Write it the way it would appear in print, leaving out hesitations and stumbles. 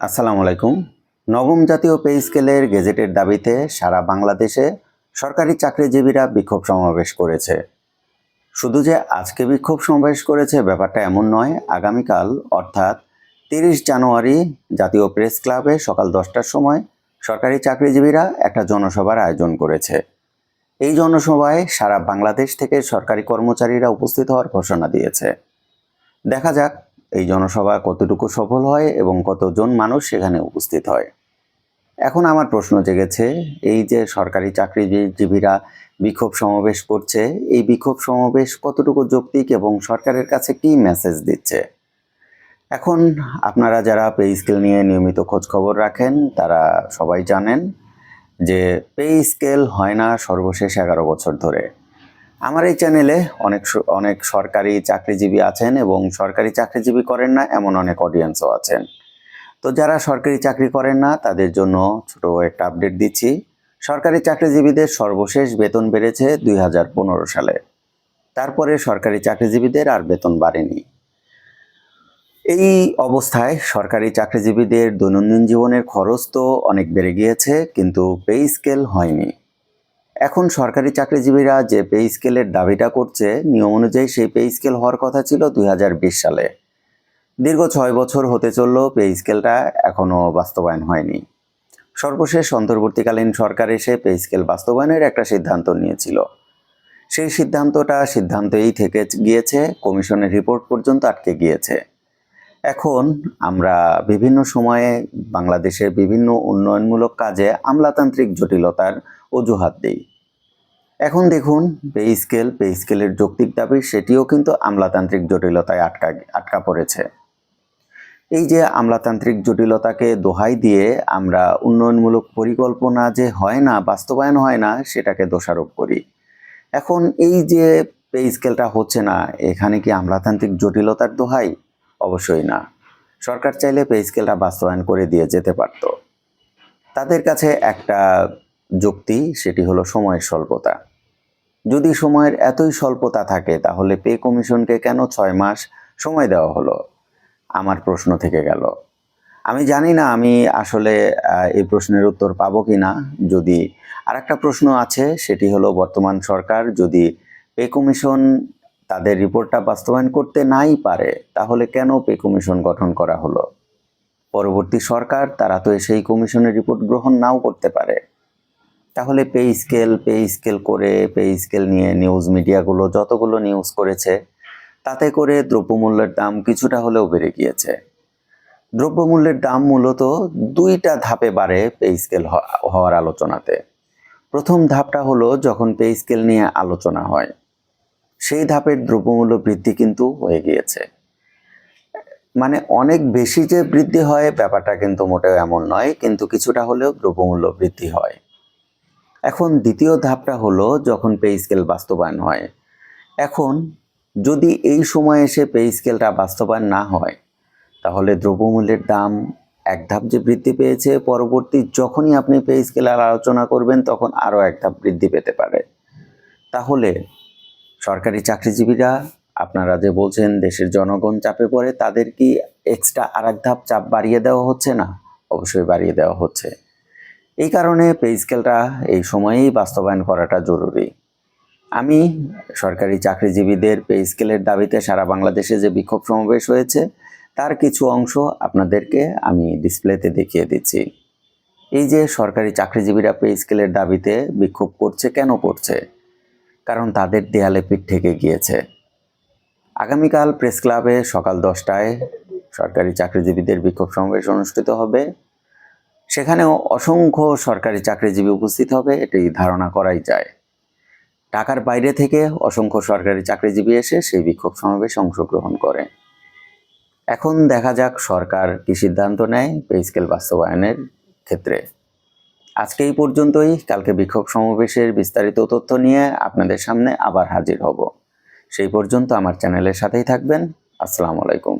আসসালামু আলাইকুম। নবম জাতীয় পে স্কেলের গেজেটের দাবিতে সারা বাংলাদেশে সরকারি চাকরিজীবীরা বিক্ষোভ সমাবেশ করেছে। শুধু যে আজকে বিক্ষোভ সমাবেশ করেছে ব্যাপারটা এমন নয়। আগামীকাল অর্থাৎ 30 জানুয়ারি জাতীয় প্রেস ক্লাবে সকাল 10টার সময় সরকারি চাকরিজীবীরা একটা জনসভার আয়োজন করেছে। এই জনসভায় সারা বাংলাদেশ থেকে সরকারি কর্মচারীরা উপস্থিত হওয়ার ঘোষণা দিয়েছে। দেখা যাক এই জনসভা কতটুকু সফল হয় এবং কতজন মানুষ সেখানে উপস্থিত হয়। এখন আমার প্রশ্ন জেগেছে, এই যে সরকারি চাকরিজীবীরা বিক্ষোভ সমাবেশ করছে, এই বিক্ষোভ সমাবেশ কতটুকু যৌক্তিক এবং সরকারের কাছে কি মেসেজ দিচ্ছে? এখন আপনারা যারা পে স্কেল নিয়ে নিয়মিত খোঁজ খবর রাখেন তারা সবাই জানেন যে পে স্কেল হয় না সর্বশেষ 11 বছর ধরে। আমার এই চ্যানেলে অনেক সরকারি চাকরিজীবী আছেন এবং সরকারি চাকরিজীবী করেন না এমন অনেক অডিয়েন্সও আছেন। তো যারা সরকারি চাকরি করেন না তাদের জন্য ছোট একটা আপডেট দিচ্ছি। সরকারি চাকরিজীবীদের সর্বশেষ বেতন বেড়েছে 2015 সালে। তারপরে সরকারি চাকরিজীবীদের আর বেতন বাড়েনি। এই অবস্থায় সরকারি চাকরিজীবীদের দৈনন্দিন জীবনের খরচ তো অনেক বেড়ে গিয়েছে, কিন্তু পে স্কেল হয়নি। এখন সরকারি চাকরিজীবীরা যে পে স্কেলের দাবিটা করছে, নিয়ম অনুযায়ী সেই পে স্কেল হওয়ার কথা ছিল 2020 সালে। দীর্ঘ 6 বছর হতে চলল, পে স্কেলটা এখনও বাস্তবায়ন হয়নি। সর্বশেষ অন্তর্বর্তীকালীন সরকার এসে পে স্কেল বাস্তবায়নের একটা সিদ্ধান্ত নিয়েছিল। সেই সিদ্ধান্তই থেকে গিয়েছে, কমিশনের রিপোর্ট পর্যন্ত আটকে গিয়েছে। এখন আমরা বিভিন্ন সময়ে বাংলাদেশের বিভিন্ন উন্নয়নমূলক কাজে আমলাতান্ত্রিক জটিলতার অজুহাত দিই। এখন দেখুন পে স্কেলের যৌক্তিক দাবি সেটিও কিন্তু আমলাতান্ত্রিক জটিলতায় আটকা পড়েছে। এই যে আমলাতান্ত্রিক জটিলতাকে দোহাই দিয়ে আমরা উন্নয়নমূলক পরিকল্পনা যে হয় না, বাস্তবায়ন হয় না, সেটাকে দোষারোপ করি। এখন এই যে পে স্কেলটা হচ্ছে না, এখানে কি আমলাতান্ত্রিক জটিলতার দোহাই? অবশ্যই না। সরকার চাইলে পে স্কেলটা বাস্তবায়ন করে দিয়ে যেতে পারত। তাদের কাছে একটা যুক্তি, সেটি হলো সময়ের স্বল্পতা। যদি সময়ের এতই স্বল্পতা থাকে তাহলে পে কমিশনকে কেন 6 মাস সময় দেওয়া হলো? আমার প্রশ্ন থেকে গেল। আমি জানি না আমি আসলে এই প্রশ্নের উত্তর পাবো কি না। যদি আরেকটা প্রশ্ন আছে, সেটি হলো বর্তমান সরকার যদি পে কমিশন তাদের রিপোর্টটা বাস্তবায়ন করতে নাই পারে, তাহলে কেন পে কমিশন গঠন করা হলো? পরবর্তী সরকার তারা তো সেই কমিশনের রিপোর্ট গ্রহণ নাও করতে পারে। তাহলে পে স্কেল করে পে স্কেল নিয়ে নিউজ মিডিয়াগুলো যতগুলো নিউজ করেছে, তাতে করে দ্রব্যমূল্যের দাম কিছুটা হলেও বেড়ে গিয়েছে। দ্রব্যমূল্যের দাম মূলত 2টা ধাপে বাড়ে পে স্কেল হওয়ার আলোচনাতে। প্রথম ধাপটা হলো যখন পে স্কেল নিয়ে আলোচনা হয়, সেই ধাপের দ্রব্যমূল্য বৃদ্ধি কিন্তু হয়ে গিয়েছে। মানে অনেক বেশি যে বৃদ্ধি হয় ব্যাপারটা কিন্তু মোটেও এমন নয়, কিন্তু কিছুটা হলেও দ্রব্যমূল্য বৃদ্ধি হয়। এখন দ্বিতীয় ধাপটা হলো যখন পে স্কেল বাস্তবায়ন হয়। এখন যদি এই সময় এসে পে স্কেলটা বাস্তবায়ন না হয়, তাহলে দ্রব্যমূল্যের দাম এক ধাপ যে বৃদ্ধি পেয়েছে, পরবর্তী যখনই আপনি পে স্কেলের আলোচনা করবেন তখন আরও এক ধাপ বৃদ্ধি পেতে পারে। তাহলে সরকারি চাকরিজীবীরা, আপনারা যে বলছেন দেশের জনগণ চাপে পড়ে, তাদের কি এক্সট্রা আরেক ধাপ চাপ বাড়িয়ে দেওয়া হচ্ছে না? অবশ্যই বাড়িয়ে দেওয়া হচ্ছে। এই কারণে পে স্কেলটা এই সময়েই বাস্তবায়ন করাটা জরুরি। আমি সরকারি চাকরিজীবীদের পে স্কেলের দাবিতে সারা বাংলাদেশে যে বিক্ষোভ সমাবেশ হয়েছে তার কিছু অংশ আপনাদেরকে আমি ডিসপ্লেতে দেখিয়ে দিচ্ছি। এই যে সরকারি চাকরিজীবীরা পে স্কেলের দাবিতে বিক্ষোভ করছে, কেন করছে? কারণ তাদের দেয়ালে পিঠ থেকে গিয়েছে। আগামীকাল প্রেস ক্লাবে সকাল 10টায় সরকারি চাকরিজীবীদের বিক্ষোভ সমাবেশ অনুষ্ঠিত হবে। সেখানেও অসংখ্য সরকারি চাকরিজীবী উপস্থিত হবে, এটি ধারণা করাই যায়। ঢাকার বাইরে থেকে অসংখ্য সরকারি চাকরিজীবী এসে সেই বিক্ষোভ সমাবেশে অংশগ্রহণ করে। এখন দেখা যাক সরকার কি সিদ্ধান্ত নেয় পে স্কেল বাস্তবায়নের ক্ষেত্রে। আজকে এই পর্যন্তই। কালকে বিক্ষোভ সমাবেশের বিস্তারিত তথ্য নিয়ে আপনাদের সামনে আবার হাজির হব। সেই পর্যন্ত আমার চ্যানেলের সাথেই থাকবেন। আসসালামু আলাইকুম।